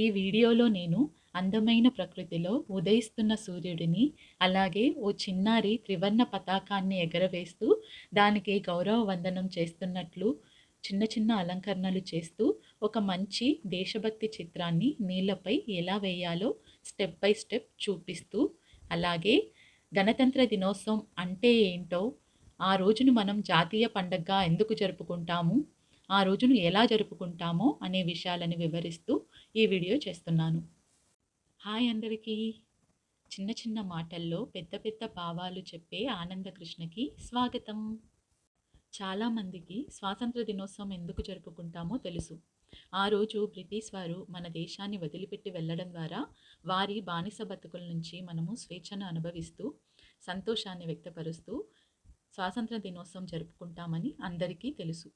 ఈ వీడియోలో నేను అందమైన ప్రకృతిలో ఉదయిస్తున్న సూర్యుడిని, అలాగే ఓ చిన్నారి త్రివర్ణ పతాకాన్ని ఎగరవేస్తూ, దానికి గౌరవ వందనం చేస్తున్నట్లు చిన్న చిన్న అలంకరణలు చేస్తూ, ఒక మంచి దేశభక్తి చిత్రాన్ని నీళ్ళపై ఎలా వేయాలో స్టెప్ బై స్టెప్ చూపిస్తూ, అలాగే గణతంత్ర దినోత్సవం అంటే ఏంటో, ఆ రోజును మనం జాతీయ పండగగా ఎందుకు జరుపుకుంటాము, ఆ రోజును ఎలా జరుపుకుంటామో అనే విషయాలను వివరిస్తూ ఈ వీడియో చేస్తున్నాను. హాయ్ అందరికీ. చిన్న చిన్న మాటల్లో పెద్ద పెద్ద భావాలు చెప్పే ఆనంద కృష్ణకి స్వాగతం. చాలామందికి స్వాతంత్ర దినోత్సవం ఎందుకు జరుపుకుంటామో తెలుసు. ఆ రోజు బ్రిటిష్ వారు మన దేశాన్ని వదిలిపెట్టి వెళ్ళడం ద్వారా వారి బానిస బతుకుల నుంచి మనము స్వేచ్ఛను అనుభవిస్తూ సంతోషాన్ని వ్యక్తపరుస్తూ స్వాతంత్ర దినోత్సవం జరుపుకుంటామని అందరికీ తెలుసు.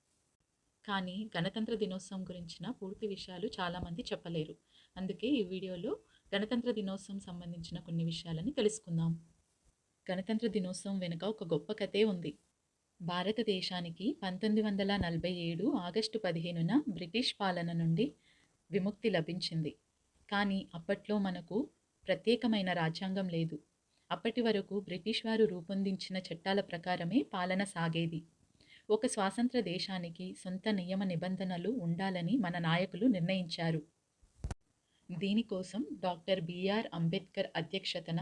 కానీ గణతంత్ర దినోత్సవం గురించిన పూర్తి విషయాలు చాలామంది చెప్పలేరు. అందుకే ఈ వీడియోలో గణతంత్ర దినోత్సవం సంబంధించిన కొన్ని విషయాలని తెలుసుకుందాం. గణతంత్ర దినోత్సవం వెనుక ఒక గొప్ప కథే ఉంది. భారతదేశానికి 1947 ఆగస్టు 15న బ్రిటిష్ పాలన నుండి విముక్తి లభించింది. కానీ అప్పట్లో మనకు ప్రత్యేకమైన రాజ్యాంగం లేదు. అప్పటి వరకు బ్రిటిష్ వారు రూపొందించిన చట్టాల ప్రకారమే పాలన సాగేది. ఒక స్వాతంత్ర దేశానికి సొంత నియమ నిబంధనలు ఉండాలని మన నాయకులు నిర్ణయించారు. దీనికోసం డాక్టర్ బిఆర్ అంబేద్కర్ అధ్యక్షతన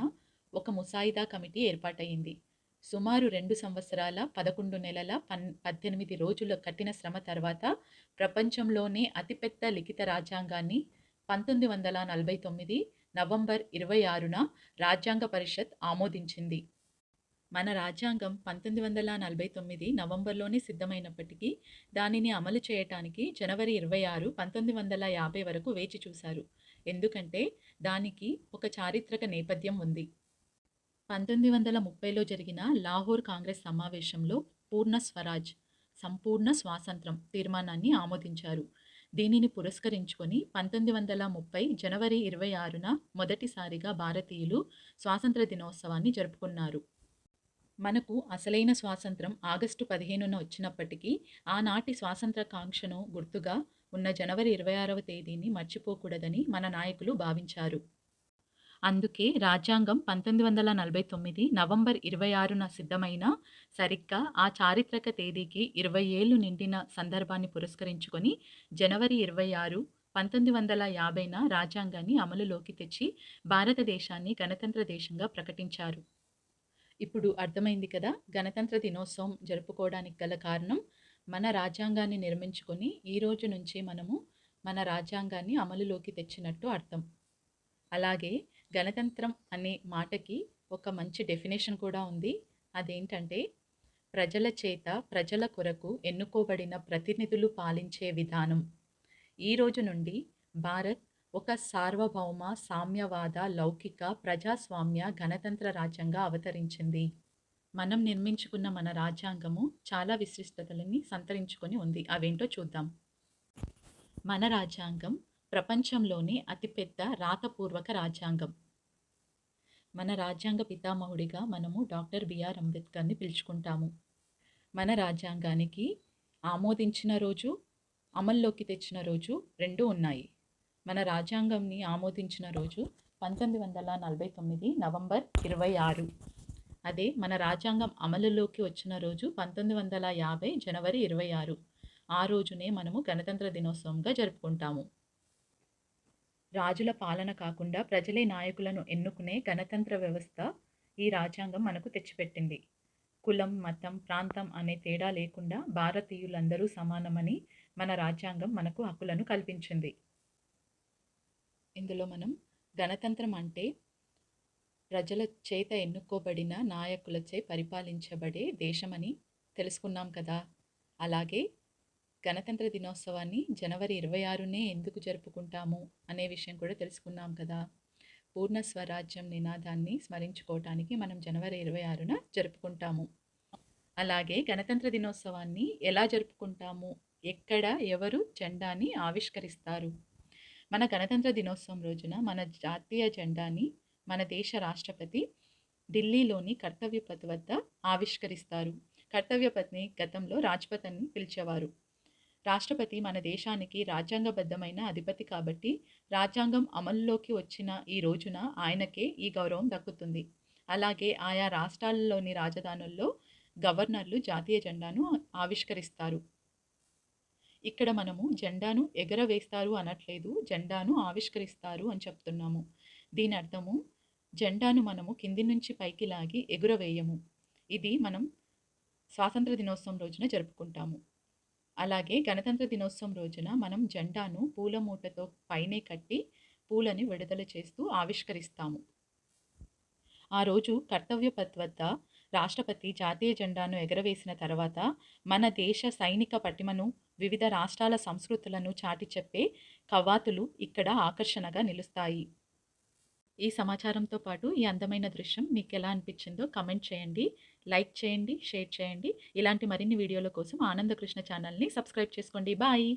ఒక ముసాయిదా కమిటీ ఏర్పాటైంది. సుమారు 2 సంవత్సరాల 11 నెలల 18 రోజుల కఠిన శ్రమ తర్వాత ప్రపంచంలోనే అతిపెద్ద లిఖిత రాజ్యాంగాన్ని 1949 నవంబర్ 26న రాజ్యాంగ పరిషత్ ఆమోదించింది. మన రాజ్యాంగం 1949 నవంబర్లోనే సిద్ధమైనప్పటికీ దానిని అమలు చేయటానికి జనవరి 26, 1950 వరకు వేచి చూశారు. ఎందుకంటే దానికి ఒక చారిత్రక నేపథ్యం ఉంది. 1930లో జరిగిన లాహోర్ కాంగ్రెస్ సమావేశంలో పూర్ణ స్వరాజ్, సంపూర్ణ స్వాతంత్రం తీర్మానాన్ని ఆమోదించారు. దీనిని పురస్కరించుకొని 1930 జనవరి 26న మొదటిసారిగా భారతీయులు స్వాతంత్ర దినోత్సవాన్ని జరుపుకున్నారు. మనకు అసలైన స్వాతంత్రం ఆగస్టు 15న వచ్చినప్పటికీ ఆనాటి స్వాతంత్ర కాంక్షను గుర్తుగా ఉన్న జనవరి 26వ తేదీని మర్చిపోకూడదని మన నాయకులు భావించారు. అందుకే రాజ్యాంగం 1949 నవంబర్ 26న సిద్ధమైన సరిగ్గా ఆ చారిత్రక తేదీకి 20 ఏళ్లు నిండిన సందర్భాన్ని పురస్కరించుకొని జనవరి 26, 1950న రాజ్యాంగాన్ని అమలులోకి తెచ్చి భారతదేశాన్ని గణతంత్ర దేశంగా ప్రకటించారు. ఇప్పుడు అర్థమైంది కదా, గణతంత్ర దినోత్సవం జరుపుకోవడానికి గల కారణం మన రాజ్యాంగాన్ని నిర్మించుకొని ఈ రోజు నుంచి మనము మన రాజ్యాంగాన్ని అమలులోకి తెచ్చినట్టు అర్థం. అలాగే గణతంత్రం అనే మాటకి ఒక మంచి డెఫినేషన్ కూడా ఉంది. అదేంటంటే, ప్రజల చేత ప్రజల కొరకు ఎన్నుకోబడిన ప్రతినిధులు పాలించే విధానం. ఈ రోజు నుండి భారత్ ఒక సార్వభౌమ సామ్యవాద లౌకిక ప్రజాస్వామ్య గణతంత్ర రాజ్యంగా అవతరించింది. మనం నిర్మించుకున్న మన రాజ్యాంగము చాలా విశిష్టతలని సంతరించుకొని ఉంది. అవేంటో చూద్దాం. మన రాజ్యాంగం ప్రపంచంలోనే అతిపెద్ద రాతపూర్వక రాజ్యాంగం. మన రాజ్యాంగ పితామహుడిగా మనము డాక్టర్ బిఆర్ అంబేద్కర్ని పిలుచుకుంటాము. మన రాజ్యాంగానికి ఆమోదించిన రోజు, అమల్లోకి తెచ్చిన రోజు 2 ఉన్నాయి. మన రాజ్యాంగంని ఆమోదించిన రోజు 1949 నవంబర్ 26. అదే మన రాజ్యాంగం అమలులోకి వచ్చిన రోజు 1950 జనవరి 26. ఆ రోజునే మనము గణతంత్ర దినోత్సవంగా జరుపుకుంటాము. రాజుల పాలన కాకుండా ప్రజలే నాయకులను ఎన్నుకునే గణతంత్ర వ్యవస్థ ఈ రాజ్యాంగం మనకు తెచ్చిపెట్టింది. కులం, మతం, ప్రాంతం అనే తేడా లేకుండా భారతీయులందరూ సమానమని మన రాజ్యాంగం మనకు హక్కులను కల్పించింది. ఇందులో మనం గణతంత్రం అంటే ప్రజల చేత ఎన్నుకోబడిన నాయకులచే పరిపాలించబడే దేశమని తెలుసుకున్నాం కదా. అలాగే గణతంత్ర దినోత్సవాన్ని జనవరి 26నే ఎందుకు జరుపుకుంటాము అనే విషయం కూడా తెలుసుకున్నాం కదా. పూర్ణ స్వరాజ్యం నినాదాన్ని స్మరించుకోవటానికి మనం జనవరి 26న జరుపుకుంటాము. అలాగే గణతంత్ర దినోత్సవాన్ని ఎలా జరుపుకుంటాము, ఎక్కడ ఎవరు జెండాని ఆవిష్కరిస్తారు? మన గణతంత్ర దినోత్సవం రోజున మన జాతీయ జెండాని మన దేశ రాష్ట్రపతి ఢిల్లీలోని కర్తవ్య పథ్ వద్ద ఆవిష్కరిస్తారు. కర్తవ్య పథ్ని గతంలో రాజ్పథ్ అని పిలిచేవారు. రాష్ట్రపతి మన దేశానికి రాజ్యాంగబద్ధమైన అధిపతి కాబట్టి, రాజ్యాంగం అమలులోకి వచ్చిన ఈ రోజున ఆయనకే ఈ గౌరవం దక్కుతుంది. అలాగే ఆయా రాష్ట్రాల్లోని రాజధానుల్లో గవర్నర్లు జాతీయ జెండాను ఆవిష్కరిస్తారు. ఇక్కడ మనము జెండాను ఎగరవేస్తారు అనట్లేదు. జెండాను ఆవిష్కరిస్తారు అని చెప్తున్నాము. దీని అర్థము జెండాను మనము కింది నుంచి పైకి లాగి ఎగురవేయము. ఇది మనం స్వాతంత్ర దినోత్సవం రోజున జరుపుకుంటాము. అలాగే గణతంత్ర దినోత్సవం రోజున మనం జెండాను పూల మూటతో పైనే కట్టి పూలని విడుదల చేస్తూ ఆవిష్కరిస్తాము. ఆ రోజు కర్తవ్య పథ్ వద్ద రాష్ట్రపతి జాతీయ జెండాను ఎగరవేసిన తర్వాత మన దేశ సైనిక పటిమను, వివిధ రాష్ట్రాల సంస్కృతులను చాటి చెప్పే కవాతులు ఇక్కడ ఆకర్షణగా నిలుస్తాయి. ఈ సమాచారంతో పాటు ఈ అందమైన దృశ్యం మీకు ఎలా అనిపించిందో కమెంట్ చేయండి, లైక్ చేయండి, షేర్ చేయండి. ఇలాంటి మరిన్ని వీడియోల కోసం ఆనందకృష్ణ ఛానల్ని సబ్స్క్రైబ్ చేసుకోండి. బాయ్.